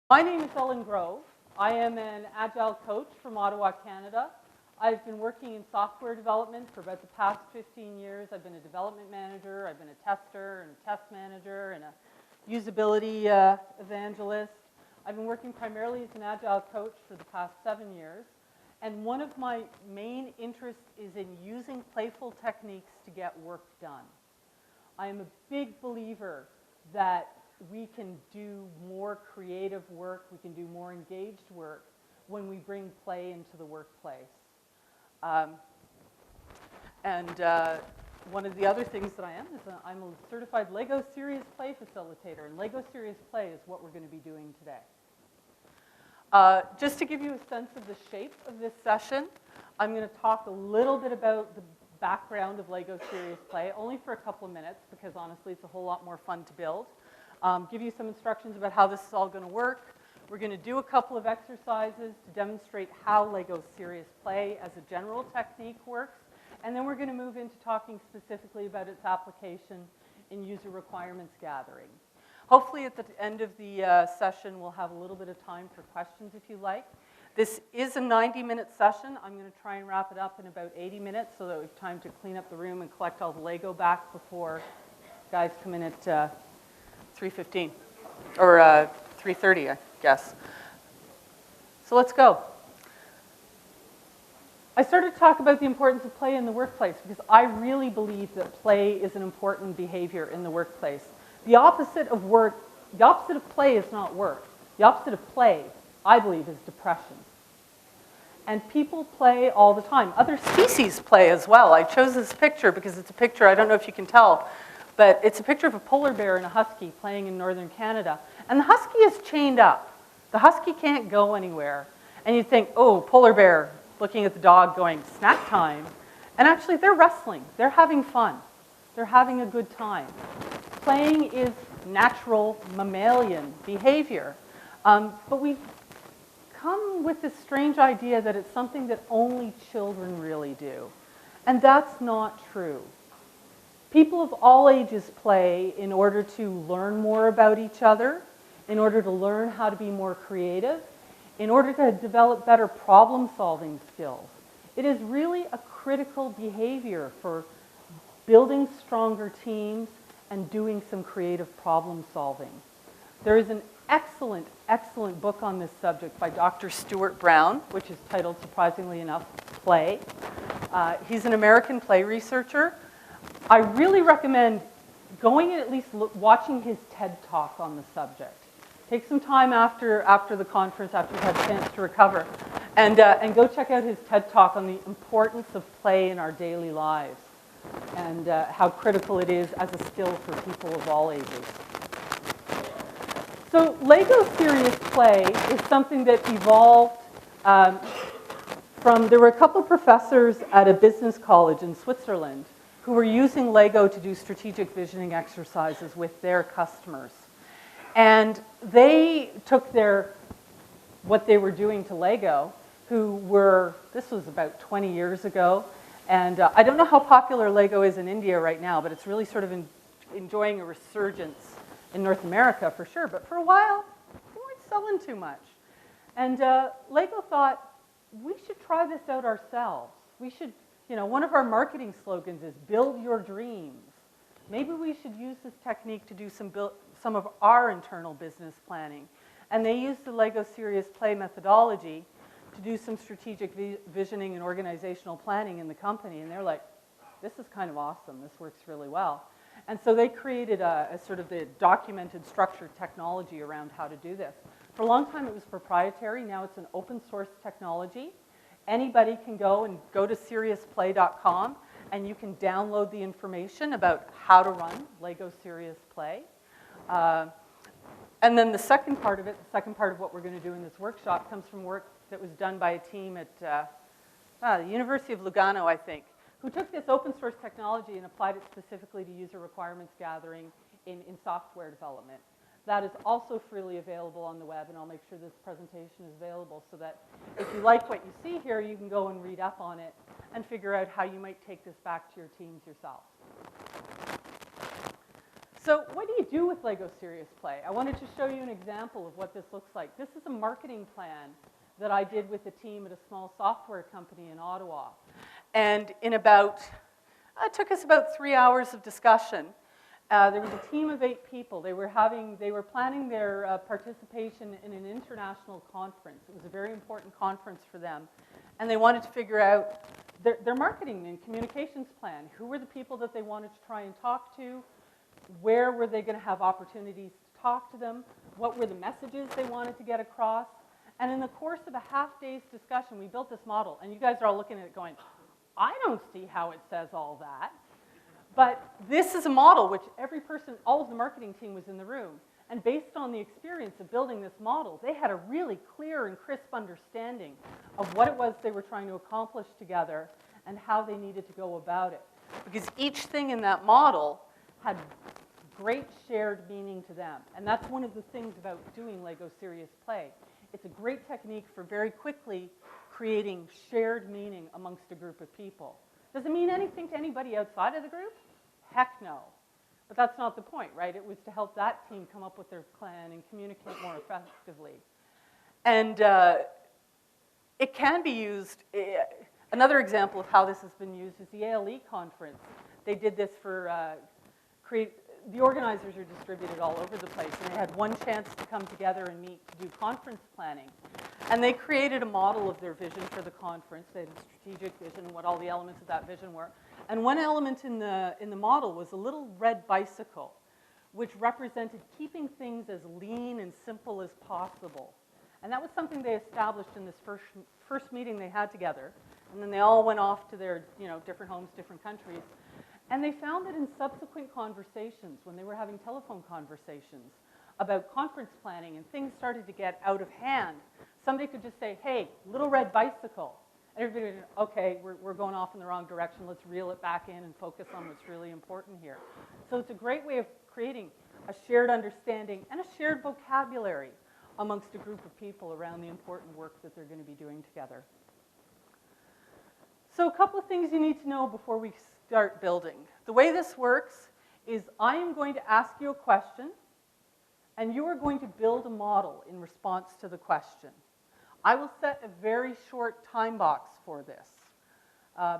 My name is Ellen Grove. I am an Agile coach from Ottawa, Canada. I've been working in software development for about the past 15 years. I've been a development manager, I've been a tester and a test manager and a usability evangelist. I've been working primarily as an Agile coach for the past 7 years. And one of my main interests is in using playful techniques to get work done. I am a big believer that we can do more creative work, we can do more engaged work when we bring play into the workplace. One of the other things that I am is I'm a certified LEGO Serious Play facilitator, and LEGO Serious Play is what we're going to be doing today. Just to give you a sense of the shape of this session, I'm going to talk a little bit about the background of LEGO Serious Play, only for a couple of minutes, because honestly it's a whole lot more fun to build. Give you some instructions about how this is all going to work. We're going to do a couple of exercises to demonstrate how LEGO Serious Play as a general technique works. And then we're going to move into talking specifically about its application in user requirements gathering. Hopefully at the end of the session, we'll have a little bit of time for questions if you like. This is a 90-minute session. I'm going to try and wrap it up in about 80 minutes so that we have time to clean up the room and collect all the Lego back before guys come in at 3:15 or 3:30, I guess. So let's go. I started to talk about the importance of play in the workplace because I really believe that play is an important behavior in the workplace. The opposite of play is not work. The opposite of play, I believe, is depression. And people play all the time. Other species play as well. I chose this picture because it's a picture, I don't know if you can tell, but it's a picture of a polar bear and a husky playing in northern Canada. And the husky is chained up. The husky can't go anywhere. And you think, oh, polar bear, looking at the dog going, snack time. And actually, they're wrestling. They're having fun. They're having a good time. Playing is natural mammalian behavior. But we come with this strange idea that it's something that only children really do. And that's not true. People of all ages play in order to learn more about each other, in order to learn how to be more creative, in order to develop better problem-solving skills. It is really a critical behavior for building stronger teams and doing some creative problem-solving. There is an excellent, excellent book on this subject by Dr. Stuart Brown, which is titled, surprisingly enough, Play. He's an American play researcher. I really recommend going and at least watching his TED Talk on the subject. Take some time after the conference, after you've had a chance to recover, and go check out his TED Talk on the importance of play in our daily lives and how critical it is as a skill for people of all ages. So LEGO Serious Play is something that evolved there were a couple of professors at a business college in Switzerland who were using LEGO to do strategic visioning exercises with their customers. And they took what they were doing to LEGO, this was about 20 years ago, and I don't know how popular LEGO is in India right now, but it's really sort of enjoying a resurgence in North America for sure, but for a while, they weren't selling too much. And LEGO thought, we should try this out ourselves. We should, one of our marketing slogans is build your dreams. Maybe we should use this technique to do some of our internal business planning. And they used the LEGO Serious Play methodology to do some strategic visioning and organizational planning in the company. And they're like, this is kind of awesome. This works really well. And so they created a sort of the documented structured technology around how to do this. For a long time, it was proprietary. Now it's an open source technology. Anybody can go to seriousplay.com and you can download the information about how to run LEGO Serious Play. And then the second part of what we're going to do in this workshop comes from work that was done by a team at the University of Lugano, I think, who took this open source technology and applied it specifically to user requirements gathering in software development. That is also freely available on the web, and I'll make sure this presentation is available so that if you like what you see here, you can go and read up on it and figure out how you might take this back to your teams yourself. So what do you do with Lego Serious Play? I wanted to show you an example of what this looks like. This is a marketing plan that I did with a team at a small software company in Ottawa. And in about, it took us about 3 hours of discussion. There was a team of 8 people. They were planning their participation in an international conference. It was a very important conference for them. And they wanted to figure out their marketing and communications plan. Who were the people that they wanted to try and talk to? Where were they going to have opportunities to talk to them? What were the messages they wanted to get across? And in the course of a half-day's discussion, we built this model. And you guys are all looking at it going, I don't see how it says all that. But this is a model which every person, all of the marketing team was in the room. And based on the experience of building this model, they had a really clear and crisp understanding of what it was they were trying to accomplish together and how they needed to go about it. Because each thing in that model had great shared meaning to them. And that's one of the things about doing Lego Serious Play. It's a great technique for very quickly creating shared meaning amongst a group of people. Does it mean anything to anybody outside of the group? Heck no. But that's not the point, right? It was to help that team come up with their plan and communicate more effectively. And it can be used, another example of how this has been used is the ALE conference. They did this for, the organizers are distributed all over the place, and they had one chance to come together and meet to do conference planning. And they created a model of their vision for the conference. They had a strategic vision and what all the elements of that vision were. And one element in the model was a little red bicycle, which represented keeping things as lean and simple as possible. And that was something they established in this first meeting they had together. And then they all went off to their different homes, different countries. And they found that in subsequent conversations, when they were having telephone conversations about conference planning and things started to get out of hand, somebody could just say, hey, little red bicycle. And everybody would, okay, we're going off in the wrong direction. Let's reel it back in and focus on what's really important here. So it's a great way of creating a shared understanding and a shared vocabulary amongst a group of people around the important work that they're going to be doing together. So a couple of things you need to know before we start building. The way this works is I am going to ask you a question, and you are going to build a model in response to the question. I will set a very short time box for this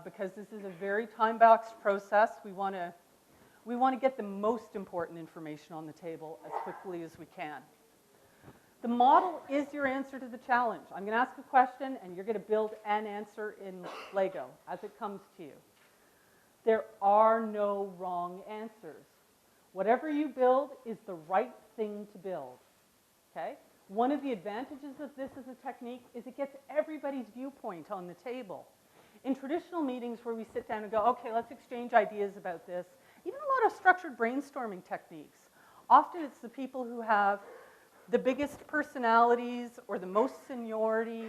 because this is a very time-boxed process. We want to get the most important information on the table as quickly as we can. The model is your answer to the challenge. I'm going to ask a question, and you're going to build an answer in Lego as it comes to you. There are no wrong answers. Whatever you build is the right thing to build, okay? One of the advantages of this as a technique is it gets everybody's viewpoint on the table. In traditional meetings where we sit down and go, okay, let's exchange ideas about this, even a lot of structured brainstorming techniques, often it's the people who have the biggest personalities or the most seniority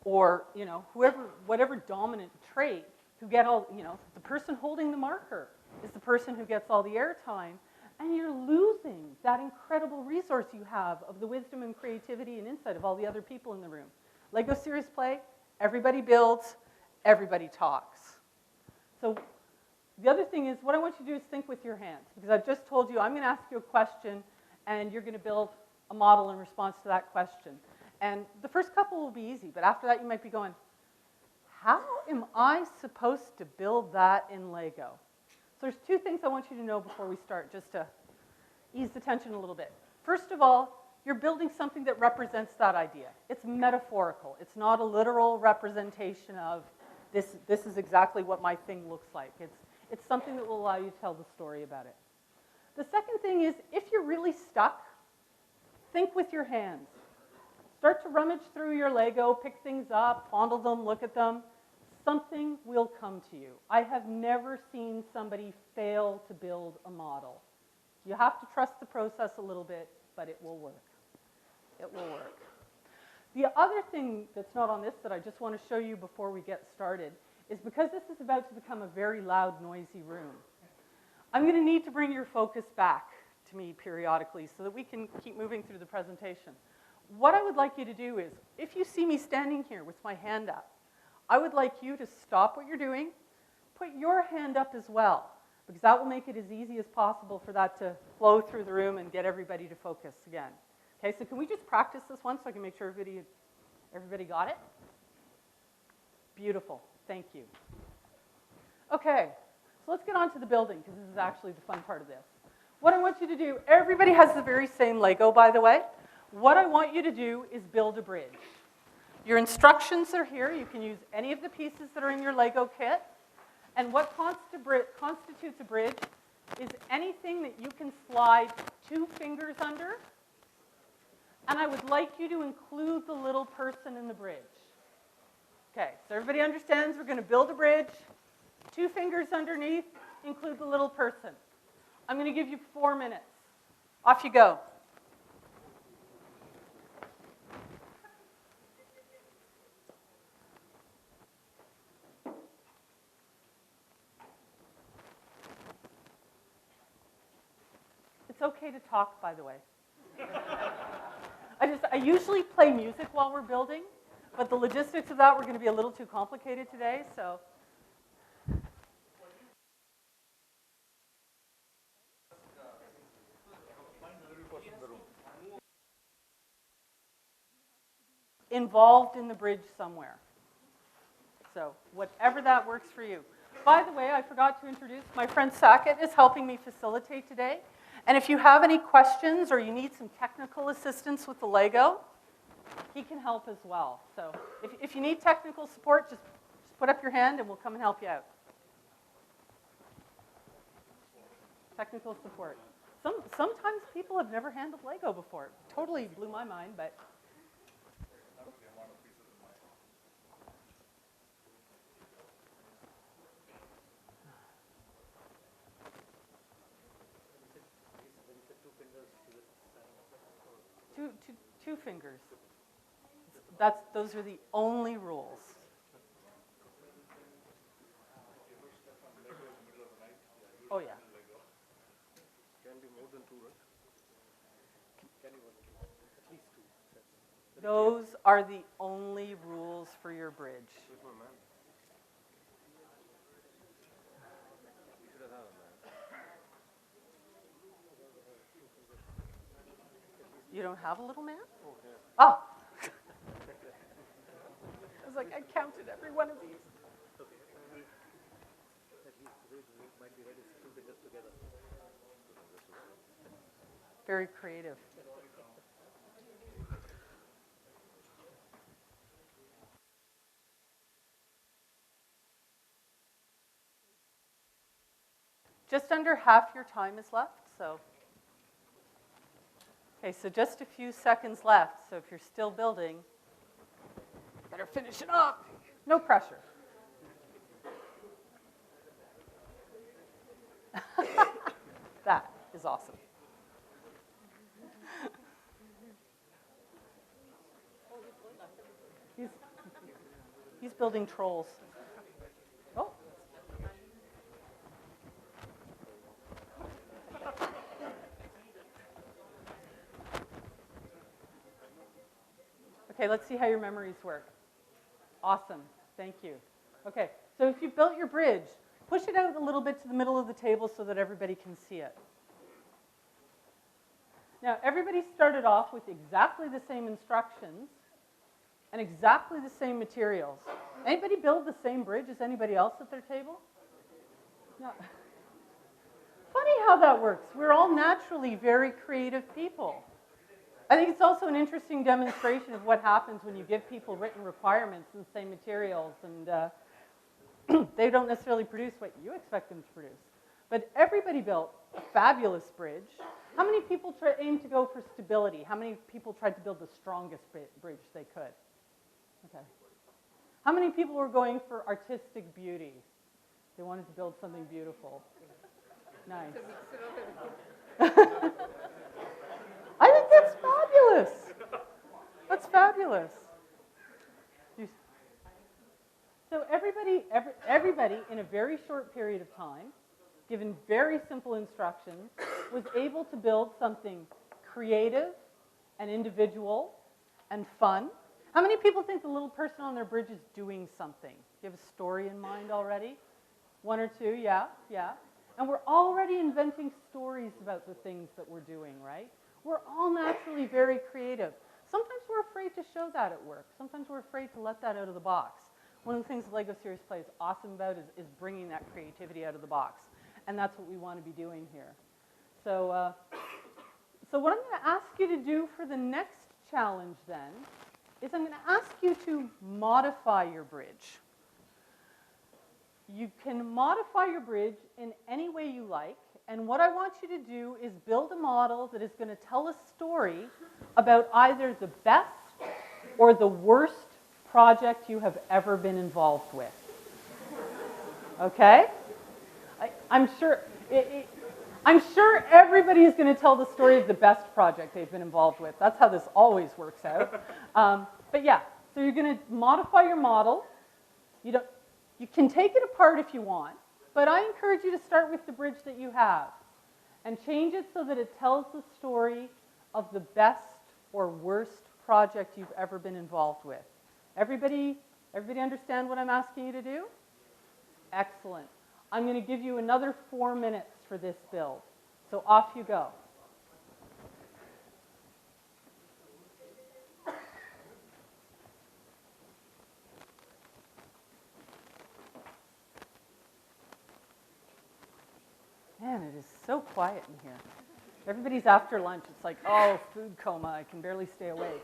or, whatever dominant trait who get all, the person holding the marker is the person who gets all the airtime. And you're losing that incredible resource you have of the wisdom and creativity and insight of all the other people in the room. Lego Serious Play, everybody builds, everybody talks. So the other thing is, what I want you to do is think with your hands, because I've just told you I'm going to ask you a question, and you're going to build a model in response to that question. And the first couple will be easy, but after that you might be going, how am I supposed to build that in Lego? So there's 2 things I want you to know before we start, just to ease the tension a little bit. First of all, you're building something that represents that idea. It's metaphorical. It's not a literal representation of this is exactly what my thing looks like. It's something that will allow you to tell the story about it. The second thing is, if you're really stuck, think with your hands. Start to rummage through your Lego, pick things up, fondle them, look at them. Something will come to you. I have never seen somebody fail to build a model. You have to trust the process a little bit, but it will work. It will work. The other thing that's not on this that I just want to show you before we get started is because this is about to become a very loud, noisy room, I'm going to need to bring your focus back to me periodically so that we can keep moving through the presentation. What I would like you to do is, if you see me standing here with my hand up, I would like you to stop what you're doing, put your hand up as well, because that will make it as easy as possible for that to flow through the room and get everybody to focus again. Okay, so can we just practice this one so I can make sure everybody got it? Beautiful, thank you. Okay, so let's get on to the building, because this is actually the fun part of this. What I want you to do, everybody has the very same Lego, by the way. What I want you to do is build a bridge. Your instructions are here. You can use any of the pieces that are in your Lego kit. And what constitutes a bridge is anything that you can slide 2 fingers under. And I would like you to include the little person in the bridge. Okay, so everybody understands we're going to build a bridge. 2 fingers underneath, include the little person. I'm going to give you 4 minutes. Off you go. It's okay to talk, by the way. I usually play music while we're building, but the logistics of that were going to be a little too complicated today, so. Involved in the bridge somewhere. So whatever that works for you. By the way, I forgot to introduce my friend Saket is helping me facilitate today. And if you have any questions or you need some technical assistance with the Lego, he can help as well. So if you need technical support, just put up your hand and we'll come and help you out. Technical support. Sometimes people have never handled Lego before. Totally blew my mind, but. Two fingers. Those are the only rules. Oh yeah. Can be more than 2, right? Can be at least 2 sets. Those are the only rules for your bridge. With my man. You should have a man. You don't have a little man? Oh, yeah. Oh. I was like, I counted every one of these. Okay. At least the way it might be read is 2 fingers together. Very creative. Just under half your time is left, so. Okay, so just a few seconds left. So if you're still building, better finish it up. No pressure. That is awesome. He's building trolls. Oh. Okay, let's see how your memories work. Awesome, thank you. Okay, so if you built your bridge, push it out a little bit to the middle of the table so that everybody can see it. Now, everybody started off with exactly the same instructions and exactly the same materials. Anybody build the same bridge as anybody else at their table? No. Funny how that works. We're all naturally very creative people. I think it's also an interesting demonstration of what happens when you give people written requirements and the same materials, and they don't necessarily produce what you expect them to produce. But everybody built a fabulous bridge. How many people aimed to go for stability? How many people tried to build the strongest bridge they could? Okay. How many people were going for artistic beauty? They wanted to build something beautiful. Nice. I think that's fabulous. That's fabulous. So everybody in a very short period of time, given very simple instructions, was able to build something creative and individual and fun. How many people think the little person on their bridge is doing something? Do you have a story in mind already? 1 or 2, yeah. And we're already inventing stories about the things that we're doing, right? We're all naturally very creative. Sometimes we're afraid to show that at work. Sometimes we're afraid to let that out of the box. One of the things LEGO Serious Play is awesome about is bringing that creativity out of the box. And that's what we want to be doing here. So, so what I'm going to ask you to do for the next challenge then is I'm going to ask you to modify your bridge. You can modify your bridge in any way you like, and what I want you to do is build a model that is going to tell a story about either the best or the worst project you have ever been involved with. Okay? I'm sure everybody is going to tell the story of the best project they've been involved with. That's how this always works out. But yeah, so you're going to modify your model. You can take it apart if you want, but I encourage you to start with the bridge that you have and change it so that it tells the story of the best or worst project you've ever been involved with. Everybody understand what I'm asking you to do? Excellent. I'm going to give you another 4 minutes for this build. So off you go. Man, it is so quiet in here. Everybody's after lunch. It's like, oh, food coma. I can barely stay awake.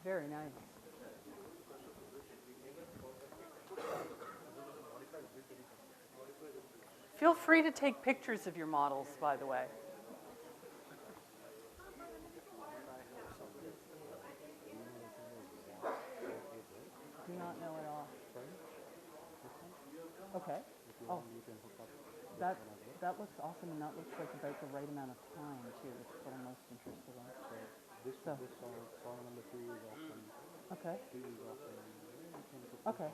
Very nice. Feel free to take pictures of your models, by the way. Do not know at all. Okay. Oh, that looks awesome, and that looks like about the right amount of time too. That's what I'm most interested in. This song number 3 is awesome. Okay. 3 is awesome. Okay,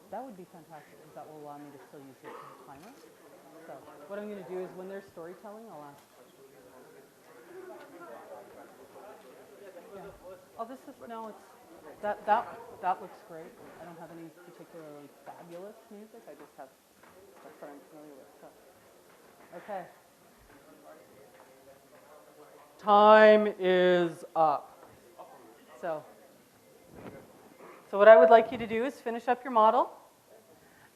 that would be fantastic because that will allow me to still use this as a timer. So what I'm going to do is when there's storytelling, I'll ask. Yeah. Oh, this is, no, it's, that looks great. I don't have any particularly fabulous music. I just have stuff that I'm familiar with. So. Okay. Time is up. So what I would like you to do is finish up your model.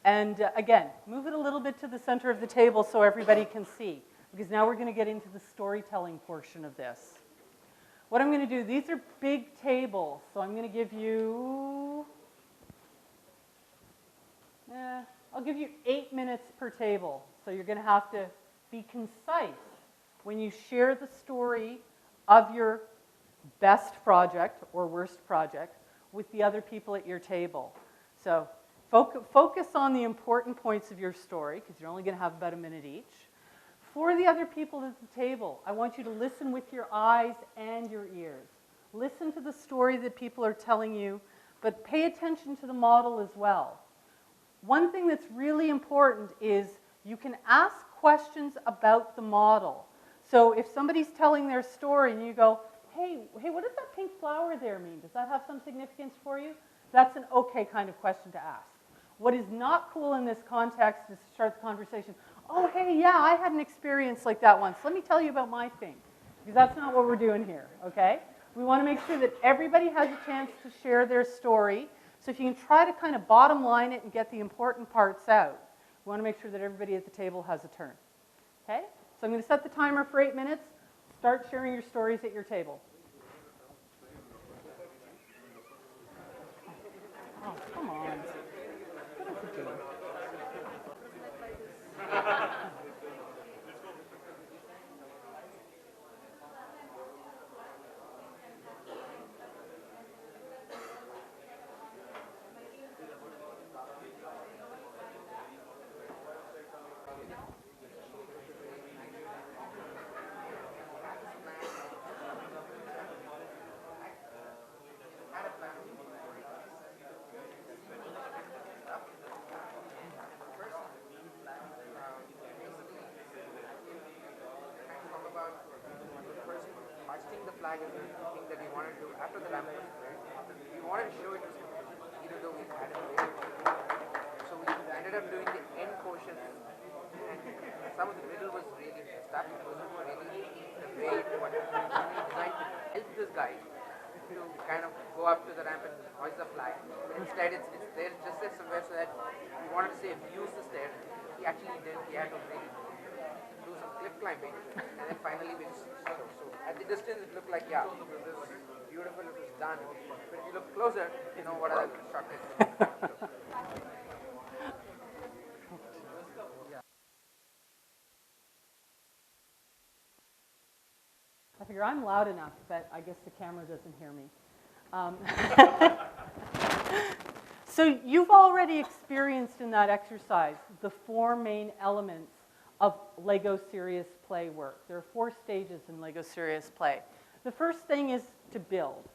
And again, move it a little bit to the center of the table so everybody can see. Because now we're going to get into the storytelling portion of this. What I'm going to do, these are big tables. So I'm going to give you, I'll give you 8 minutes per table. So you're going to have to be concise when you share the story of your best project or worst project with the other people at your table. So focus on the important points of your story, because you're only going to have about a minute each. For the other people at the table, I want you to listen with your eyes and your ears. Listen to the story that people are telling you, but pay attention to the model as well. One thing that's really important is you can ask questions about the model. So if somebody's telling their story and you go, hey, what does that pink flower there mean? Does that have some significance for you? That's an okay kind of question to ask. What is not cool in this context is to start the conversation, oh, hey, yeah, I had an experience like that once. Let me tell you about my thing. Because that's not what we're doing here, okay? We want to make sure that everybody has a chance to share their story. So if you can try to kind of bottom line it and get the important parts out, we want to make sure that everybody at the table has a turn. Okay? So I'm going to set the timer for 8 minutes. Start sharing your stories at your table. Oh, come on. What is it doing? Hoisting the flag is the thing that we wanted to do after the ramp was built. We wanted to show it to somebody, even though we had it later. So we ended up doing the end portion, and some of the middle was really messed up. It wasn't really the way it was designed to help this guy to kind of go up to the ramp and hoist the flag. But instead, it's there just there somewhere so that we wanted to say if he used the stair, he actually didn't. He had to really do some cliff climbing, and then finally we just so at the distance it looked like, yeah, it was beautiful, it was done. But if you look closer, you know what other shot is. I figure I'm loud enough, but I guess the camera doesn't hear me. So you've already experienced in that exercise the 4 main elements of Lego Serious Play work. There are 4 stages in Lego Serious Play. The first thing is to build.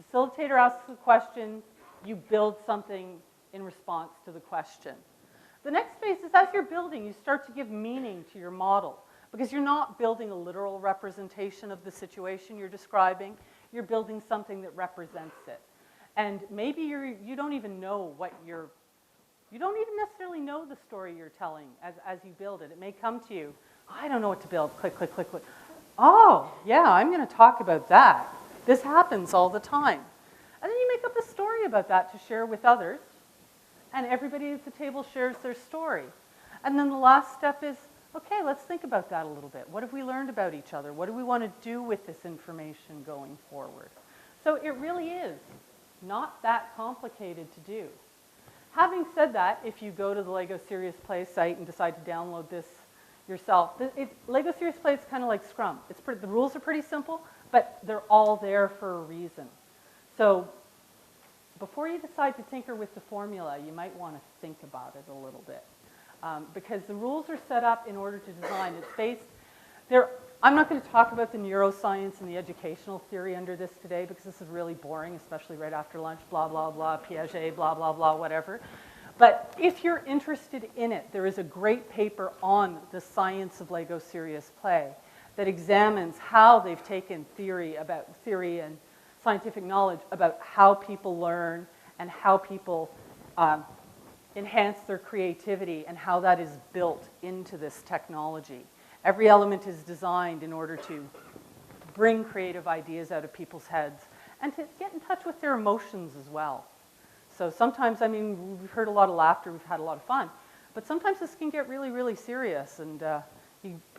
Facilitator asks a question, you build something in response to the question. The next phase is as you're building, you start to give meaning to your model, because you're not building a literal representation of the situation you're describing, you're building something that represents it. And maybe you don't even know you don't even necessarily know the story you're telling as you build it. It may come to you, I don't know what to build, click, click, click, click. Oh, yeah, I'm going to talk about that. This happens all the time. And then you make up a story about that to share with others, and everybody at the table shares their story. And then the last step is, okay, let's think about that a little bit. What have we learned about each other? What do we want to do with this information going forward? So it really is not that complicated to do. Having said that, if you go to the Lego Serious Play site and decide to download this yourself, Lego Serious Play is kind of like Scrum. The rules are pretty simple, but they're all there for a reason. So before you decide to tinker with the formula, you might want to think about it a little bit. Because the rules are set up in order to design. It's based, I'm not going to talk about the neuroscience and the educational theory under this today because this is really boring, especially right after lunch, blah, blah, blah, Piaget, blah, blah, blah, whatever. But if you're interested in it, there is a great paper on the science of Lego serious play that examines how they've taken theory and scientific knowledge about how people learn and how people enhance their creativity and how that is built into this technology. Every element is designed in order to bring creative ideas out of people's heads and to get in touch with their emotions as well. So sometimes, I mean, we've heard a lot of laughter, we've had a lot of fun, but sometimes this can get really, really serious, and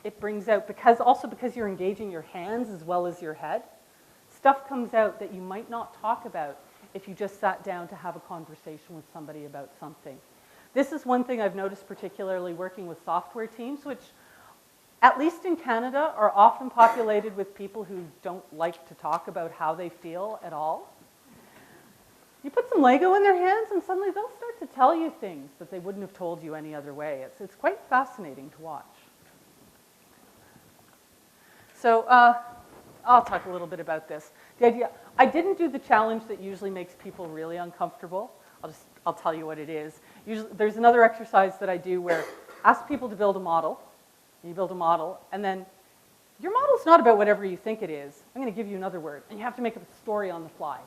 it brings out, because you're engaging your hands as well as your head, stuff comes out that you might not talk about if you just sat down to have a conversation with somebody about something. This is one thing I've noticed particularly working with software teams, which, at least in Canada, are often populated with people who don't like to talk about how they feel at all. You put some Lego in their hands and suddenly they'll start to tell you things that they wouldn't have told you any other way. It's quite fascinating to watch. So I'll talk a little bit about this. The idea, I didn't do the challenge that usually makes people really uncomfortable. I'll tell you what it is. Usually, there's another exercise that I do where ask people to build a model. You build a model, and then your model's not about whatever you think it is. I'm going to give you another word, and you have to make up a story on the fly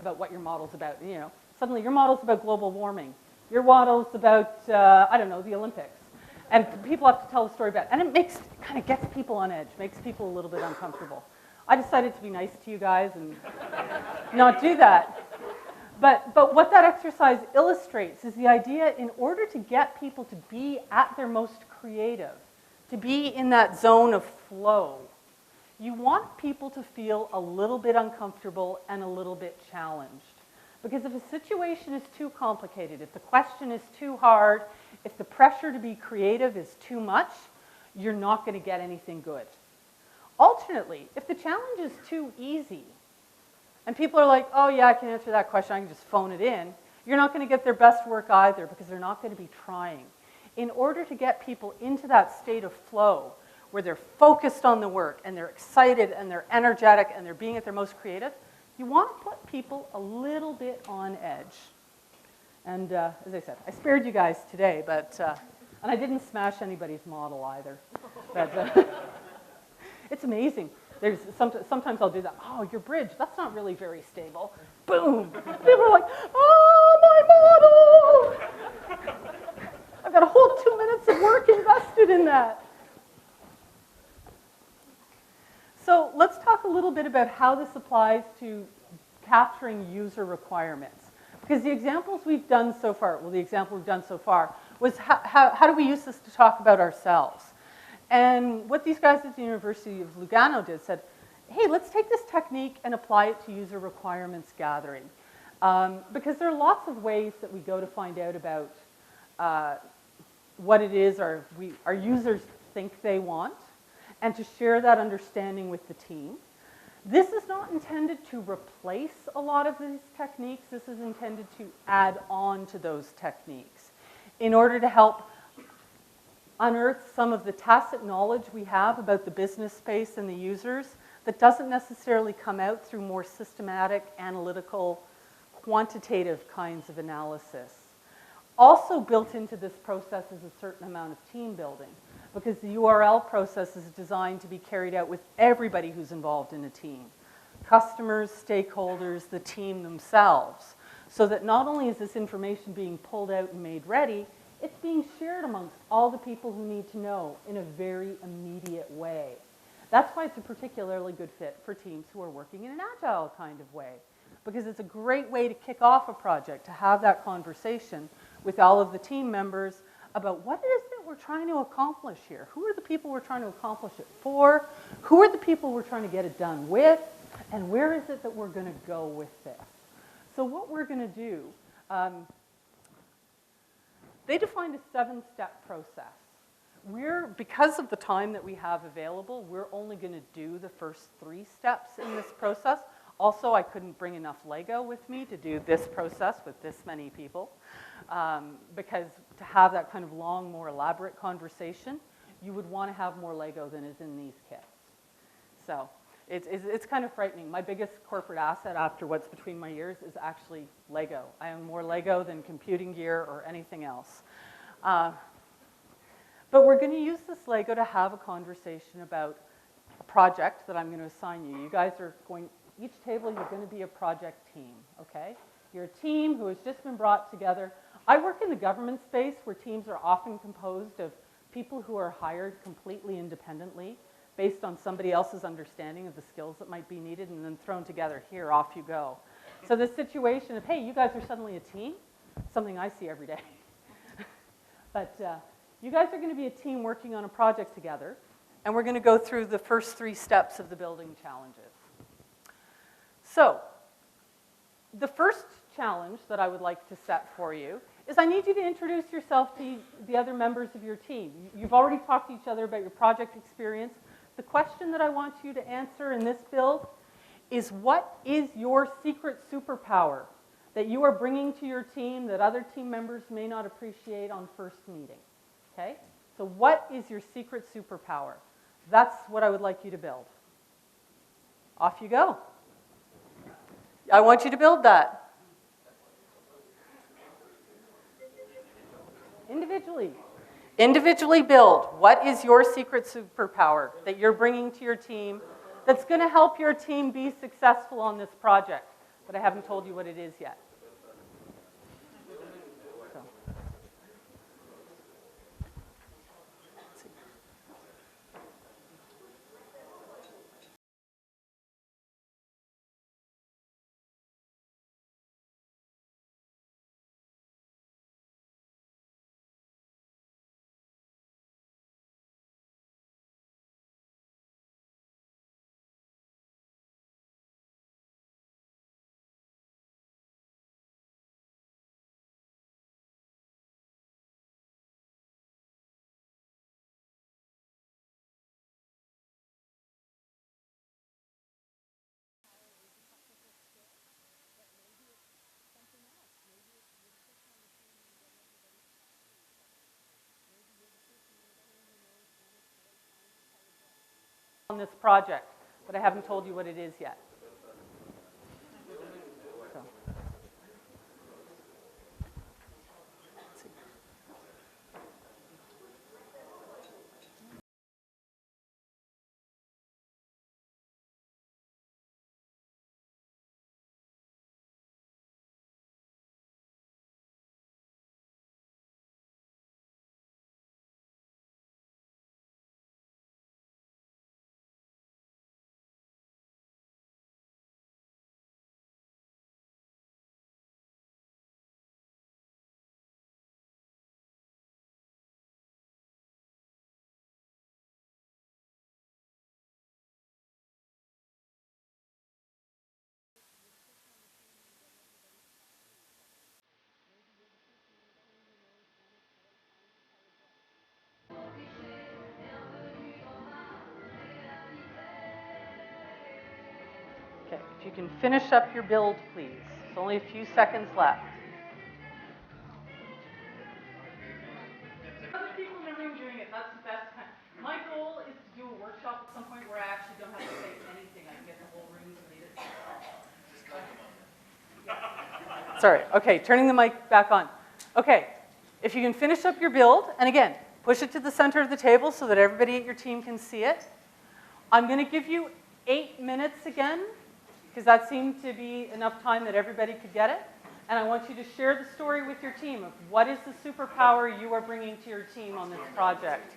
about what your model's about. You know, suddenly your model's about global warming. Your model's about, I don't know, the Olympics. And people have to tell the story about it. And it kind of gets people on edge, makes people a little bit uncomfortable. I decided to be nice to you guys and not do that. But what that exercise illustrates is the idea, in order to get people to be at their most creative, to be in that zone of flow, you want people to feel a little bit uncomfortable and a little bit challenged. Because if a situation is too complicated, if the question is too hard, if the pressure to be creative is too much, you're not going to get anything good. Alternately, if the challenge is too easy, and people are like, oh yeah, I can answer that question, I can just phone it in, you're not going to get their best work either because they're not going to be trying. In order to get people into that state of flow, where they're focused on the work and they're excited and they're energetic and they're being at their most creative, you want to put people a little bit on edge. And as I said, I spared you guys today, but and I didn't smash anybody's model either. But it's amazing. Sometimes I'll do that. Oh, your bridge, that's not really very stable. Boom. People are like, oh, my model. I've got a whole 2 minutes of work invested in that. So let's talk a little bit about how this applies to capturing user requirements. Because the examples we've done so far, the example we've done so far was how do we use this to talk about ourselves? And what these guys at the University of Lugano did said, hey, let's take this technique and apply it to user requirements gathering. Because there are lots of ways that we go to find out about what it is our users think they want, and to share that understanding with the team. This is not intended to replace a lot of these techniques. This is intended to add on to those techniques in order to help unearth some of the tacit knowledge we have about the business space and the users that doesn't necessarily come out through more systematic, analytical, quantitative kinds of analysis. Also built into this process is a certain amount of team building, because the URL process is designed to be carried out with everybody who's involved in a team. Customers, stakeholders, the team themselves. So that not only is this information being pulled out and made ready, it's being shared amongst all the people who need to know in a very immediate way. That's why it's a particularly good fit for teams who are working in an agile kind of way, because it's a great way to kick off a project, to have that conversation with all of the team members about what it is that we're trying to accomplish here. Who are the people we're trying to accomplish it for? Who are the people we're trying to get it done with? And where is it that we're going to go with this? So what we're going to do, they defined a 7-step process. Because of the time that we have available, we're only going to do the first 3 steps in this process. Also, I couldn't bring enough Lego with me to do this process with this many people. Because to have that kind of long, more elaborate conversation, you would want to have more Lego than is in these kits. So it's kind of frightening. My biggest corporate asset after what's between my ears is actually Lego. I own more Lego than computing gear or anything else. But we're going to use this Lego to have a conversation about a project that I'm going to assign you. You guys are going, each table you're going to be a project team, okay? You're a team who has just been brought together. I work in the government space where teams are often composed of people who are hired completely independently based on somebody else's understanding of the skills that might be needed and then thrown together. Here, off you go. So this situation of, hey, you guys are suddenly a team, something I see every day. But you guys are going to be a team working on a project together, and we're going to go through the first 3 steps of the building challenges. So the first challenge that I would like to set for you is I need you to introduce yourself to the other members of your team. You've already talked to each other about your project experience. The question that I want you to answer in this build is, what is your secret superpower that you are bringing to your team that other team members may not appreciate on first meeting? Okay? So what is your secret superpower? That's what I would like you to build. Off you go. I want you to build that. Individually. Individually build. What is your secret superpower that you're bringing to your team that's going to help your team be successful on this project? But I haven't told you what it is yet. So. Let's see. On this project, but I haven't told you what it is yet. So. Let's see. Okay, if you can finish up your build, please. There's only a few seconds left. Other people in the room doing it, that's the best kind. My goal is to do a workshop at some point where I actually don't have to say anything. I can get the whole room to read it. Sorry, okay, turning the mic back on. Okay, if you can finish up your build, and again, push it to the center of the table so that everybody at your team can see it. I'm going to give you 8 minutes again, because that seemed to be enough time that everybody could get it. And I want you to share the story with your team of what is the superpower you are bringing to your team on this project.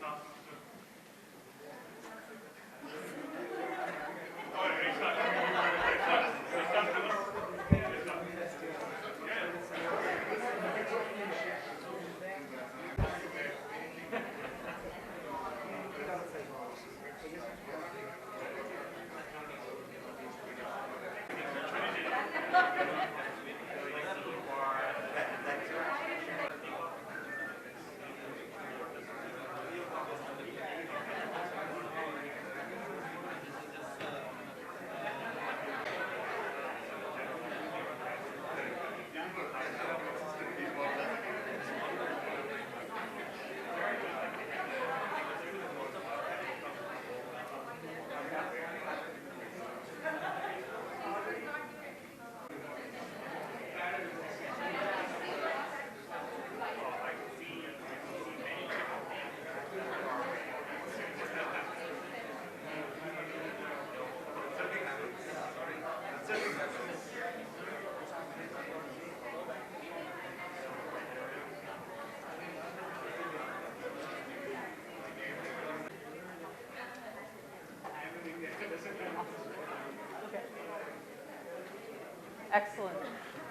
Excellent.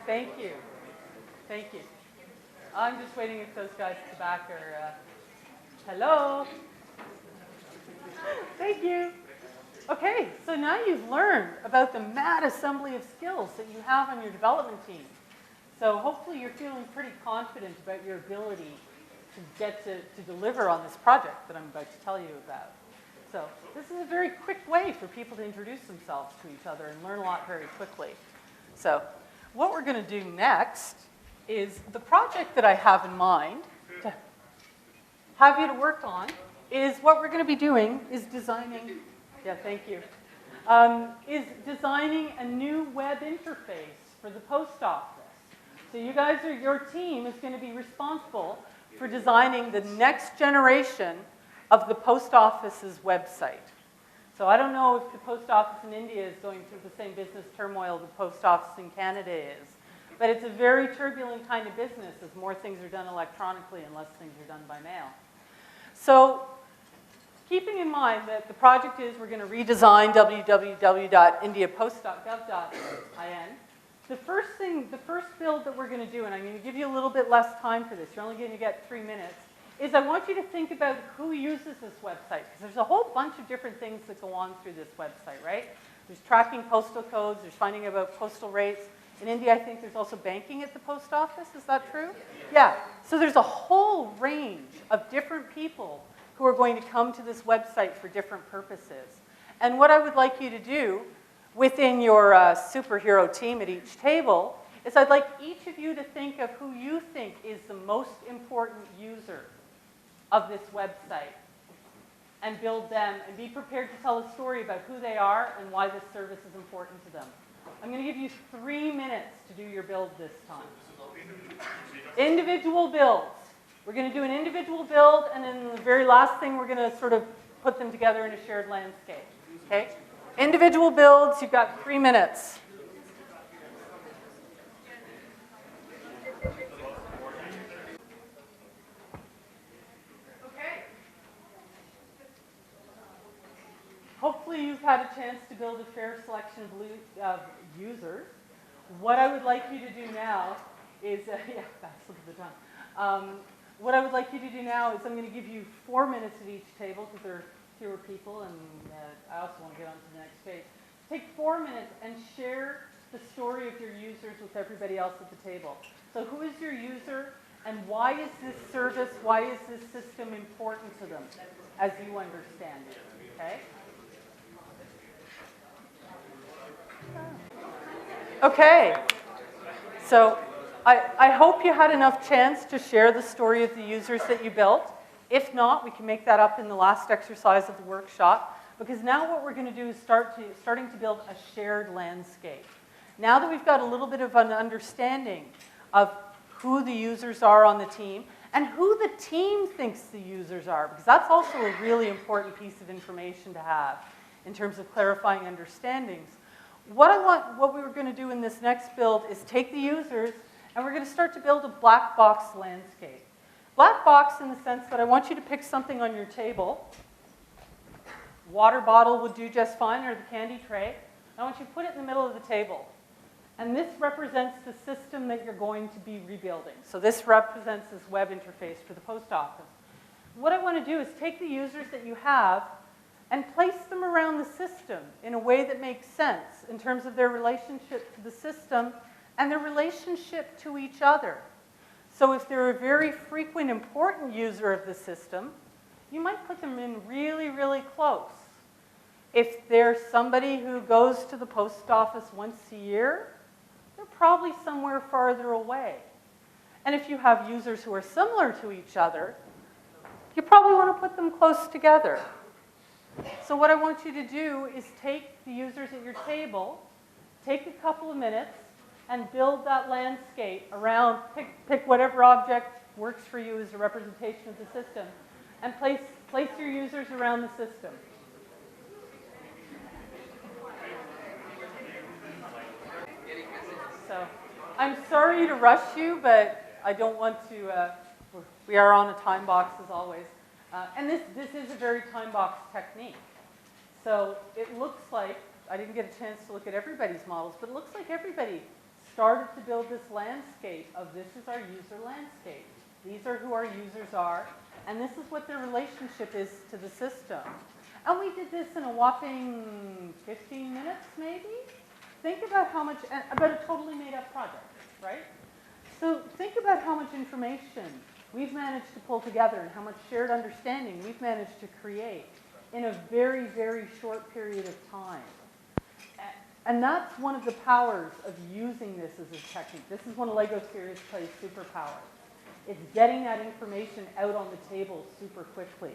Thank you. Thank you. I'm just waiting if those guys at the back are, hello. Thank you. Okay, so now you've learned about the mad assembly of skills that you have on your development team. So hopefully you're feeling pretty confident about your ability to get to deliver on this project that I'm about to tell you about. So this is a very quick way for people to introduce themselves to each other and learn a lot very quickly. So what we're going to do next is the project that I have in mind to have you to work on is what we're going to be doing is designing, yeah, thank you, is designing a new web interface for the post office. So you guys your team is going to be responsible for designing the next generation of the post office's website. So I don't know if the post office in India is going through the same business turmoil the post office in Canada is, but it's a very turbulent kind of business as more things are done electronically and less things are done by mail. So keeping in mind that the project is we're going to redesign www.indiapost.gov.in, the first build that we're going to do, and I'm going to give you a little bit less time for this, you're only going to get 3 minutes, is I want you to think about who uses this website, because there's a whole bunch of different things that go on through this website, right? There's tracking postal codes, there's finding about postal rates. In India, I think there's also banking at the post office, is that true? Yeah, so there's a whole range of different people who are going to come to this website for different purposes. And what I would like you to do within your superhero team at each table is I'd like each of you to think of who you think is the most important user of this website and build them and be prepared to tell a story about who they are and why this service is important to them. I'm going to give you 3 minutes to do your build this time. Individual builds. We're going to do an individual build, and then the very last thing, we're going to sort of put them together in a shared landscape. Okay? Individual builds, you've got 3 minutes. Okay. Hopefully you've had a chance to build a fair selection of users. What I would like you to do now is, yeah, that's look at the time. What I would like you to do now is I'm going to give you 4 minutes at each table because there are fewer people, and I also want to get on to the next page. Take 4 minutes and share the story of your users with everybody else at the table. So who is your user, and why is this service, why is this system important to them as you understand it, okay? Okay, so I hope you had enough chance to share the story of the users that you built. If not, we can make that up in the last exercise of the workshop, because now what we're going to do is starting to build a shared landscape. Now that we've got a little bit of an understanding of who the users are on the team and who the team thinks the users are, because that's also a really important piece of information to have in terms of clarifying understandings. What we were going to do in this next build is take the users and we're going to start to build a black box landscape. Black box in the sense that I want you to pick something on your table. Water bottle would do just fine, or the candy tray. I want you to put it in the middle of the table. And this represents the system that you're going to be rebuilding. So this represents this web interface for the post office. What I want to do is take the users that you have and place them around the system in a way that makes sense in terms of their relationship to the system and their relationship to each other. So if they're a very frequent, important user of the system, you might put them in really, really close. If they're somebody who goes to the post office once a year, they're probably somewhere farther away. And if you have users who are similar to each other, you probably want to put them close together. So what I want you to do is take the users at your table, take a couple of minutes, and build that landscape around, pick whatever object works for you as a representation of the system, and place your users around the system. So I'm sorry to rush you, but I don't want to, we are on a time box as always. And this is a very time box technique. So it looks like, I didn't get a chance to look at everybody's models, but it looks like everybody started to build this landscape of this is our user landscape. These are who our users are, and this is what their relationship is to the system. And we did this in a whopping 15 minutes, maybe? Think about how much, about a totally made up project, right? So think about how much information we've managed to pull together and how much shared understanding we've managed to create in a very, very short period of time. And that's one of the powers of using this as a technique. This is one of LEGO Serious Play's superpowers. It's getting that information out on the table super quickly.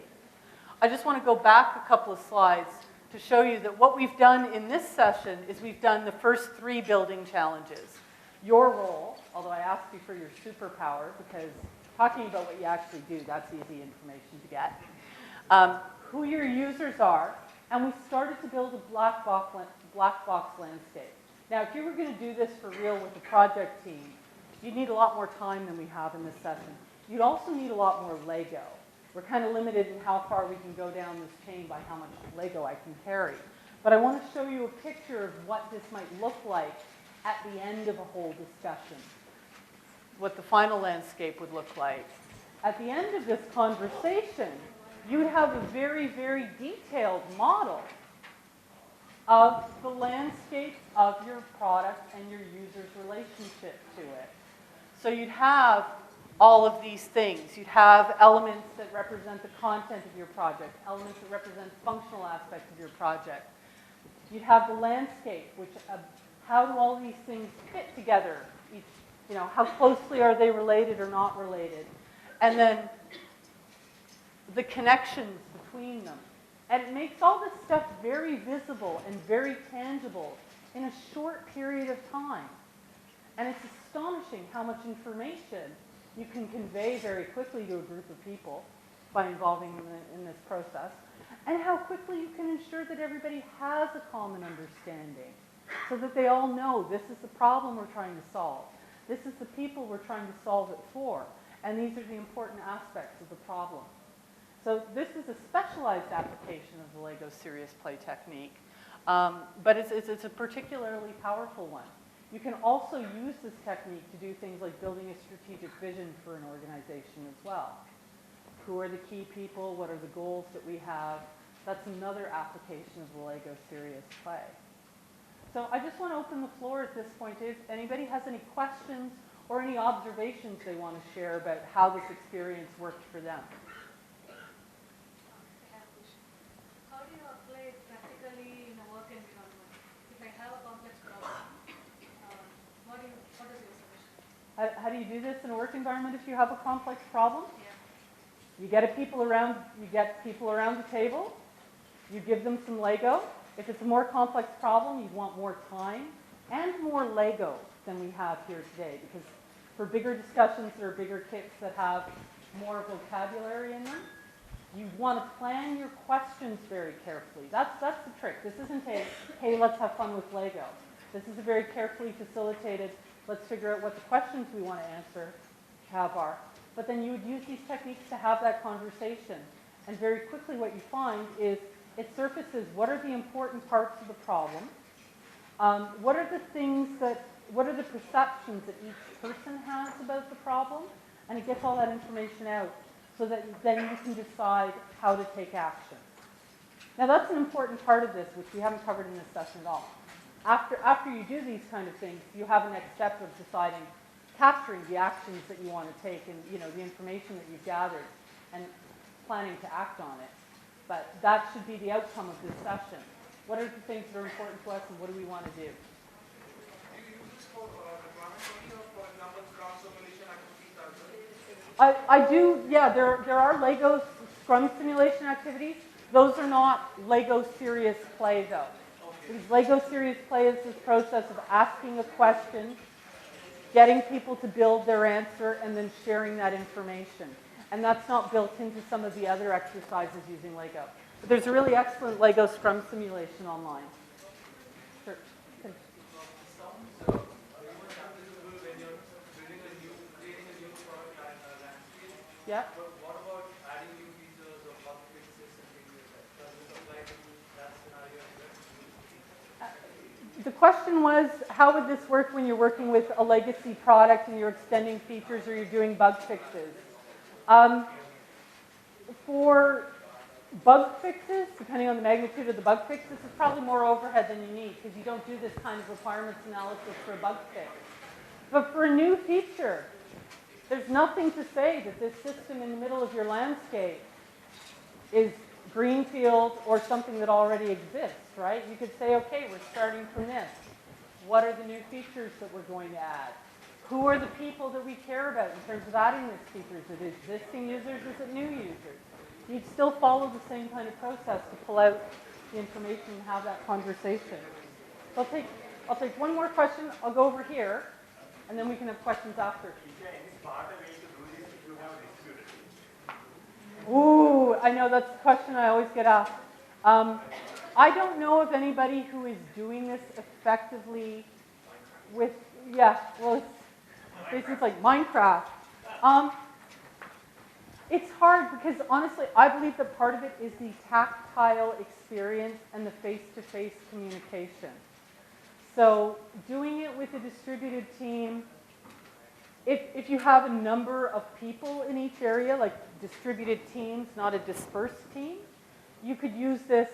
I just want to go back a couple of slides to show you that what we've done in this session is we've done the first 3 building challenges. Your role, although I asked you for your superpower, because talking about what you actually do, that's easy information to get. Who your users are, and we started to build a black box landscape. Now, if you were going to do this for real with the project team, you'd need a lot more time than we have in this session. You'd also need a lot more Lego. We're kind of limited in how far we can go down this chain by how much Lego I can carry. But I want to show you a picture of what this might look like at the end of a whole discussion, what the final landscape would look like. At the end of this conversation, you'd have a very, very detailed model of the landscape of your product and your user's relationship to it. So you'd have all of these things. You'd have elements that represent the content of your project, elements that represent functional aspects of your project. You'd have the landscape, which how do all these things fit together? How closely are they related or not related? And then the connections between them. And it makes all this stuff very visible and very tangible in a short period of time. And it's astonishing how much information you can convey very quickly to a group of people by involving them in this process, and how quickly you can ensure that everybody has a common understanding so that they all know this is the problem we're trying to solve. This is the people we're trying to solve it for, and these are the important aspects of the problem. So this is a specialized application of the LEGO Serious Play technique, but it's a particularly powerful one. You can also use this technique to do things like building a strategic vision for an organization as well. Who are the key people? What are the goals that we have? That's another application of the LEGO Serious Play. So I just want to open the floor at this point. If anybody has any questions or any observations they want to share about how this experience worked for them. How do you apply it practically in a work environment? If I have a complex problem, what is your solution? How do you do this in a work environment if you have a complex problem? Yeah. You get people around the table. You give them some Lego. If it's a more complex problem, you want more time and more Lego than we have here today, because for bigger discussions, there are bigger kits that have more vocabulary in them. You want to plan your questions very carefully. That's the trick. This isn't a, hey, let's have fun with Lego. This is a very carefully facilitated, let's figure out what the questions we want to answer are. But then you would use these techniques to have that conversation. And very quickly what you find is it surfaces what are the important parts of the problem, what are the perceptions that each person has about the problem, and it gets all that information out so that then you can decide how to take action. Now that's an important part of this, which we haven't covered in this session at all. After you do these kind of things, you have a next step of deciding, capturing the actions that you want to take and the information that you've gathered and planning to act on it. But that should be the outcome of this session. What are the things that are important to us and what do we want to do? Do you use this for requirements only, or for example, cross simulation activities as well? I do, yeah, there are Lego Scrum simulation activities. Those are not Lego Serious Play though. Because Lego Serious Play is this process of asking a question, getting people to build their answer, and then sharing that information. And that's not built into some of the other exercises using Lego. But there's a really excellent Lego Scrum simulation online. Sure. Yeah. But what about adding new features or bug fixes and things like that? Does this apply to that scenario as well? The question was, how would this work when you're working with a legacy product and you're extending features or you're doing bug fixes? For bug fixes, depending on the magnitude of the bug fix, this is probably more overhead than you need because you don't do this kind of requirements analysis for a bug fix. But for a new feature, there's nothing to say that this system in the middle of your landscape is greenfield or something that already exists, right? You could say, okay, we're starting from this. What are the new features that we're going to add? Who are the people that we care about in terms of adding this feature? Is it existing users? Is it new users? You'd still follow the same kind of process to pull out the information and have that conversation. So I'll take one more question. I'll go over here, and then we can have questions after. Ooh, I know that's the question I always get asked. I don't know of anybody who is doing this effectively with, well, it's basically like Minecraft. It's hard because honestly, I believe that part of it is the tactile experience and the face-to-face communication. So doing it with a distributed team, if you have a number of people in each area, like distributed teams, not a dispersed team, you could use this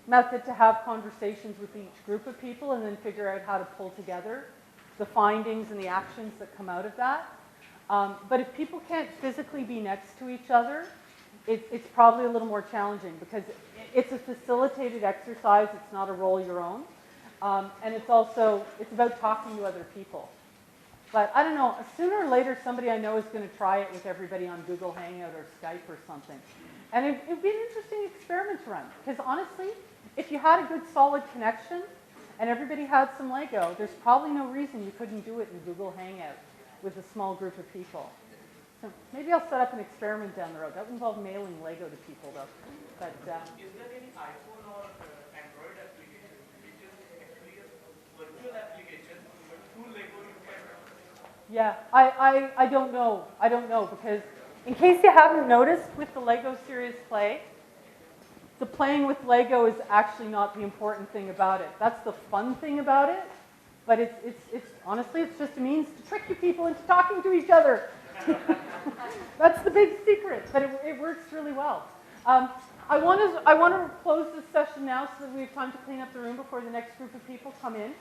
method to have conversations with each group of people and then figure out how to pull together the findings and the actions that come out of that. But if people can't physically be next to each other, it's probably a little more challenging because it's a facilitated exercise. It's not a roll your own. And it's about talking to other people. But I don't know, sooner or later somebody I know is going to try it with everybody on Google Hangout or Skype or something. And it would be an interesting experiment to run. Because honestly, if you had a good solid connection and everybody had some Lego, there's probably no reason you couldn't do it in Google Hangout with a small group of people. So maybe I'll set up an experiment down the road. That would involve mailing Lego to people though. But, is there any iPhone or Android application which is actually a virtual application but through Lego you can? Yeah, I don't know. I don't know because in case you haven't noticed with the Lego Serious Play, the playing with Lego is actually not the important thing about it. That's the fun thing about it. But it's honestly, it's just a means to trick you people into talking to each other. That's the big secret, but it works really well. I want to close this session now so that we have time to clean up the room before the next group of people come in.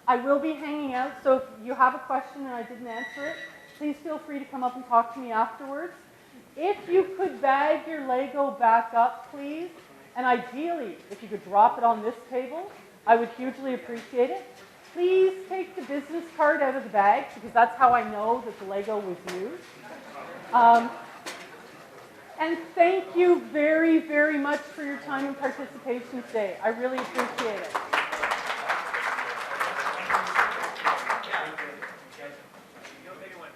I will be hanging out, so if you have a question and I didn't answer it, please feel free to come up and talk to me afterwards. If you could bag your Lego back up, please, and ideally, if you could drop it on this table, I would hugely appreciate it. Please take the business card out of the bag, because that's how I know that the Lego was used. And thank you very, very much for your time and participation today. I really appreciate it.